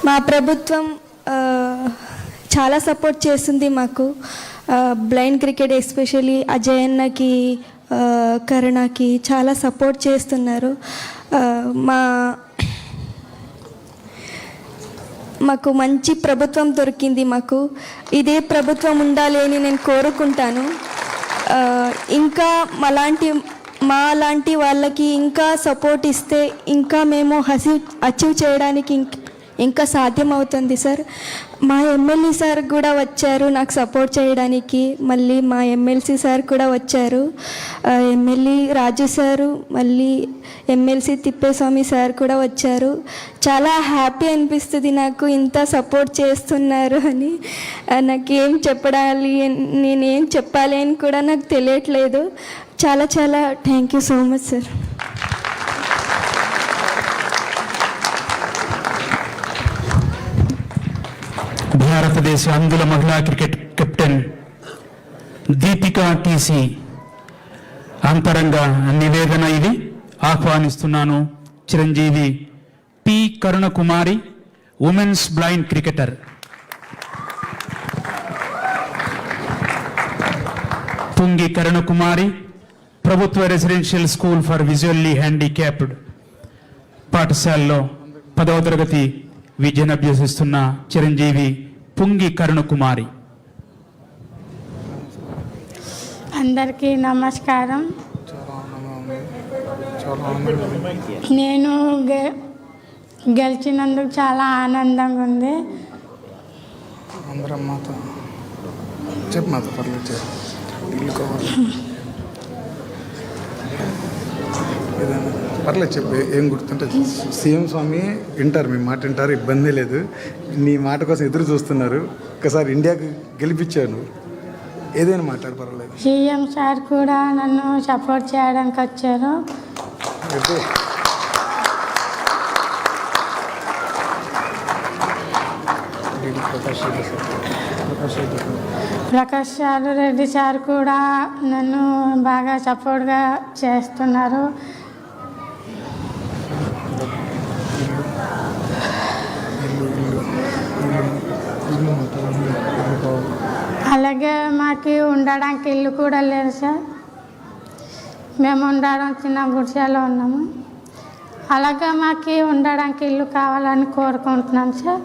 మా ప్రభుత్వం చాలా సపోర్ట్ చేస్తుంది మాకు. బ్లైండ్ క్రికెట్ ఎస్పెషల్లీ అజయ్ అన్నకి, కరుణకి చాలా సపోర్ట్ చేస్తున్నారు. మాకు మంచి ప్రభుత్వం దొరికింది. మాకు ఇదే ప్రభుత్వం ఉండాలి అని నేను కోరుకుంటాను. ఇంకా మా లాంటి వాళ్ళకి ఇంకా సపోర్ట్ ఇస్తే ఇంకా మేము అచీవ్ చేయడానికి ఇంకా సాధ్యం అవుతుంది సార్. మా ఎమ్మెల్యే సార్ కూడా వచ్చారు నాకు సపోర్ట్ చేయడానికి. మళ్ళీ మా ఎమ్మెల్సీ సార్ కూడా వచ్చారు, ఎమ్మెల్యే రాజు సారు, మళ్ళీ ఎమ్మెల్సీ తిప్పేస్వామి సార్ కూడా వచ్చారు. చాలా హ్యాపీ అనిపిస్తుంది నాకు ఇంత సపోర్ట్ చేస్తున్నారు అని. నాకేం చెప్పడాలి, నేనేం చెప్పాలి అని కూడా నాకు తెలియట్లేదు. చాలా చాలా thank you so much sir. భారతదేశ అందుల మహిళా క్రికెట్ కెప్టెన్ దీపికా టీసీ అంతరంగ నివేదన ఇది. ఆహ్వానిస్తున్నాను చిరంజీవి P Karunakumari, women's blind cricketer. Pungi Karunakumari ప్రభుత్వ residential school for visually handicapped పాఠశాలలో 10వ తరగతి విద్యను అభ్యసిస్తున్న చిరంజీవి పుంగి కరుణకుమారి. అందరికీ నమస్కారం. నేను గెలిచినందుకు చాలా ఆనందంగా ఉంది. పర్లేదు చెప్పు, ఏం గుర్తుంటే. సీఎం స్వామి వింటారు, మీ మాట వింటారు, ఇబ్బంది లేదు. నీ మాట కోసం ఎదురు చూస్తున్నారు. ఒకసారి ఇండియాకి గెలిపించాను, ఏదైనా మాట్లాడు, పర్వాలేదు. సీఎం సార్ కూడా నన్ను సపోర్ట్ చేయడానికి వచ్చారు. ప్రకాష్ సార్, రెడ్డి సార్ కూడా నన్ను బాగా సపోర్ట్గా చేస్తున్నారు. అలాగే మాకు ఉండడానికి ఇల్లు కూడా లేదు సార్. మేము ఉండడం చిన్న గుడిసెలో ఉన్నాము. అలాగే మాకు ఉండడానికి ఇల్లు కావాలని కోరుకుంటున్నాం సార్.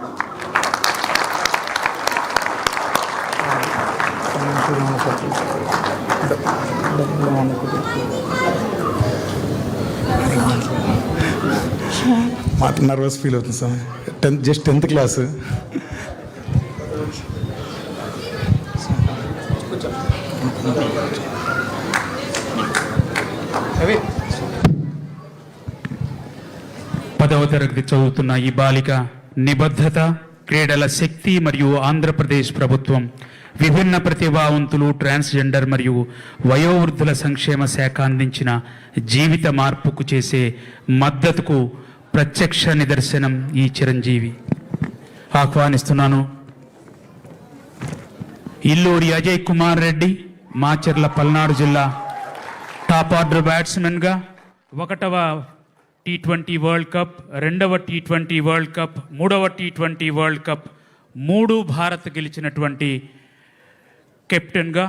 నర్వస్ ఫీల్ అవుతుంది సార్. Just 10th class. పదవ తరగతి చదువుతున్న ఈ బాలిక నిబద్ధత, క్రీడల శక్తి మరియు ఆంధ్రప్రదేశ్ ప్రభుత్వం విభిన్న ప్రతిభావంతులు, ట్రాన్స్జెండర్ మరియు వయోవృద్ధుల సంక్షేమ శాఖ అందించిన జీవిత మార్పుకు చేసే మద్దతుకు ప్రత్యక్ష నిదర్శనం ఈ చిరంజీవి. ఆహ్వానిస్తున్నాను ఇల్లూరి అజయ్ కుమార్ రెడ్డి, మాచర్ల పల్నాడు జిల్లా టాప్ ఆర్డర్ బ్యాట్స్మెన్గా 1వ T20 వరల్డ్ కప్, 2వ T20 వరల్డ్ కప్, 3వ T20 వరల్డ్ కప్ 3 భారత్ గెలిచినటువంటి కెప్టెన్గా,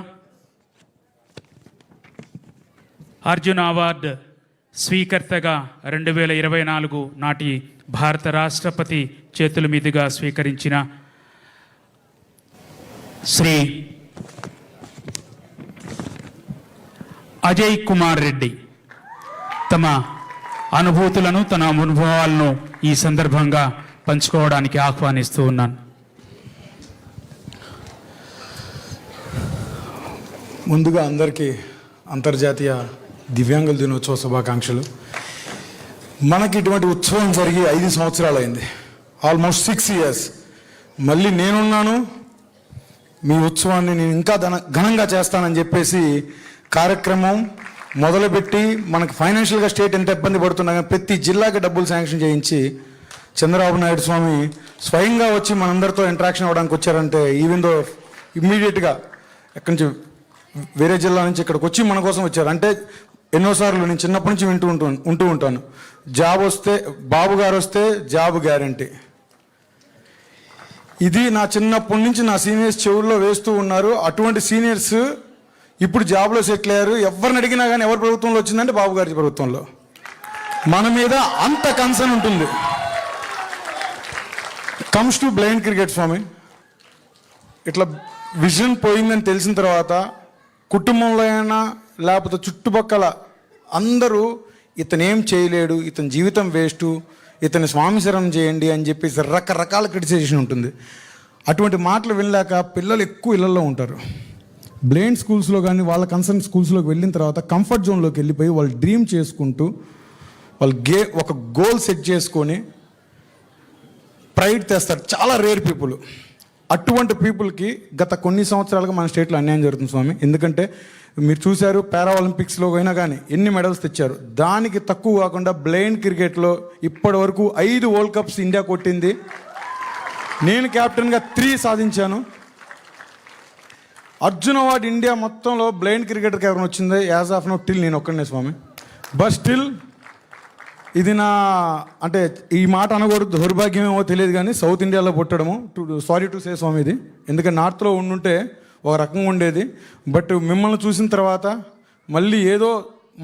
అర్జున్ అవార్డు స్వీకర్తగా 2024 నాటి భారత రాష్ట్రపతి చేతుల మీదుగా స్వీకరించిన శ్రీ అజయ్ కుమార్ రెడ్డి తమ అనుభూతులను, తన అనుభవాలను ఈ సందర్భంగా పంచుకోవడానికి ఆహ్వానిస్తూ ఉన్నాను. ముందుగా అందరికీ అంతర్జాతీయ దివ్యాంగుల దినోత్సవ శుభాకాంక్షలు. మనకి ఇటువంటి ఉత్సవం జరిగి 5 సంవత్సరాలు అయింది, ఆల్మోస్ట్ 6 years. మళ్ళీ నేనున్నాను, మీ ఉత్సవాన్ని నేను ఇంకా ఘనంగా చేస్తానని చెప్పేసి కార్యక్రమం మొదలుపెట్టి, మనకి ఫైనాన్షియల్గా స్టేట్ ఎంత ఇబ్బంది పడుతున్నా కానీ ప్రతి జిల్లాకి డబ్బులు శాంక్షన్ చేయించి చంద్రబాబు నాయుడు స్వామి స్వయంగా వచ్చి మనందరితో ఇంటరాక్షన్ అవ్వడానికి వచ్చారంటే, ఈవెన్ దో ఇమ్మీడియట్గా ఎక్కడి నుంచి వేరే జిల్లా నుంచి ఇక్కడికి వచ్చి మన కోసం వచ్చారు అంటే, ఎన్నోసార్లు నేను చిన్నప్పటి నుంచి ఉంటూ ఉంటాను, జాబ్ వస్తే బాబు గారు వస్తే జాబ్ గ్యారంటీ. ఇది నా చిన్నప్పటి నుంచి నా సీనియర్స్ చెవుల్లో వేస్తూ ఉన్నారు. అటువంటి సీనియర్స్ ఇప్పుడు జాబ్లో సెటిల్ అయ్యారు. ఎవరిని అడిగినా కానీ ఎవరి ప్రభుత్వంలో వచ్చిందంటే బాబు గారి ప్రభుత్వంలో. మన మీద అంత కన్సర్న్ ఉంటుంది. కమ్స్ టు బ్లైండ్ క్రికెట్ స్వామి, ఇట్లా విజన్ పోయిందని తెలిసిన తర్వాత కుటుంబంలో అయినా లేకపోతే చుట్టుపక్కల అందరూ ఇతను ఏం చేయలేడు, ఇతని జీవితం వేస్టు, ఇతని స్వామిశరణం చేయండి అని చెప్పేసి రకరకాల క్రిటిసైజేషన్ ఉంటుంది. అటువంటి మాటలు వినలేక పిల్లలు ఎక్కువ ఇళ్లలో ఉంటారు. బ్లైండ్ స్కూల్స్లో కానీ వాళ్ళ కన్సర్న్ స్కూల్స్లోకి వెళ్ళిన తర్వాత కంఫర్ట్ జోన్లోకి వెళ్ళిపోయి వాళ్ళు డ్రీమ్ చేసుకుంటూ వాళ్ళు ఒక గోల్ సెట్ చేసుకొని ప్రైడ్ తెస్తారు. చాలా రేర్ పీపుల్. అటువంటి పీపుల్కి గత కొన్ని సంవత్సరాలుగా మన స్టేట్లో అన్యాయం జరుగుతుంది స్వామి. ఎందుకంటే మీరు చూశారు పారా ఒలింపిక్స్లో అయినా కానీ ఎన్ని మెడల్స్ తెచ్చారు. దానికి తక్కువ కాకుండా బ్లైండ్ క్రికెట్లో ఇప్పటి వరకు 5 వరల్డ్ కప్స్ ఇండియా కొట్టింది. నేను కెప్టెన్గా 3 సాధించాను. అర్జున్ అవార్డు ఇండియా మొత్తంలో బ్లైండ్ క్రికెటర్కి ఎవరైనా వచ్చింది యాజ్ ఆఫ్ నౌ టిల్ నేను ఒక్కడనే స్వామి. బట్ స్టిల్ ఇది నా అంటే ఈ మాట అనకూడదు, దౌర్భాగ్యమేమో తెలియదు కానీ సౌత్ ఇండియాలో పుట్టడము సారీ టు సే స్వామి ఇది. ఎందుకంటే నార్త్లో ఉండుంటే ఒక రకంగా ఉండేది. బట్ మిమ్మల్ని చూసిన తర్వాత మళ్ళీ ఏదో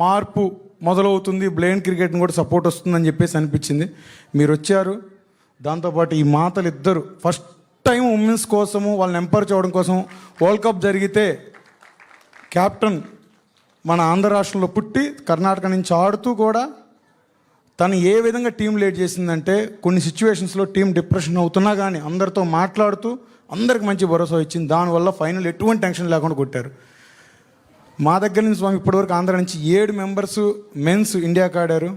మార్పు మొదలవుతుంది, బ్లైండ్ క్రికెట్ని కూడా సపోర్ట్ వస్తుందని చెప్పేసి అనిపించింది. మీరు వచ్చారు. దాంతోపాటు ఈ మాతలు ఇద్దరు ఫస్ట్ టైం ఉమెన్స్ కోసము వాళ్ళని ఎంపవర్ చేయడం కోసం వరల్డ్ కప్ జరిగితే కెప్టెన్ మన ఆంధ్ర రాష్ట్రంలో పుట్టి కర్ణాటక నుంచి ఆడుతూ కూడా తను ఏ విధంగా టీం లీడ్ చేసిందంటే కొన్ని సిచ్యువేషన్స్లో టీం డిప్రెషన్ అవుతున్నా కానీ అందరితో మాట్లాడుతూ అందరికి మంచి భరోసా ఇచ్చింది. దానివల్ల ఫైనల్ ఎటువంటి టెన్షన్ లేకుండా కొట్టారు. మా దగ్గర నుంచి స్వామి ఇప్పటివరకు ఆంధ్ర నుంచి 7 మెంబర్స్ మెన్స్ ఇండియాకి ఆడారు,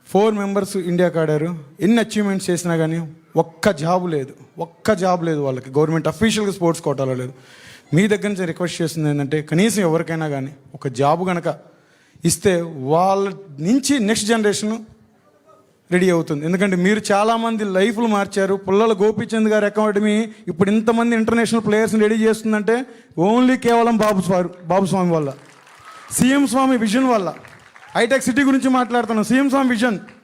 4 మెంబర్స్ ఇండియాకి ఆడారు. ఎన్ని అచీవ్మెంట్స్ చేసినా కానీ ఒక్క జాబ్ లేదు వాళ్ళకి. గవర్నమెంట్ అఫీషియల్గా స్పోర్ట్స్ కోటాలో లేదు. మీ దగ్గర నుంచి రిక్వెస్ట్ చేస్తుంది ఏంటంటే కనీసం ఎవరికైనా కానీ ఒక జాబ్ కనుక ఇస్తే వాళ్ళ నుంచి నెక్స్ట్ జనరేషన్ రెడీ అవుతుంది. ఎందుకంటే మీరు చాలామంది లైఫ్లు మార్చారు. పుల్లల గోపీచంద్ గారి అకాడమీ ఇప్పుడు ఇంతమంది ఇంటర్నేషనల్ ప్లేయర్స్ని రెడీ చేస్తుందంటే ఓన్లీ కేవలం బాబు స్వామి వల్ల, సీఎం స్వామి విజన్ వల్ల. హైటెక్ సిటీ గురించి మాట్లాడుతున్నాం, సీఎం స్వామి విజన్.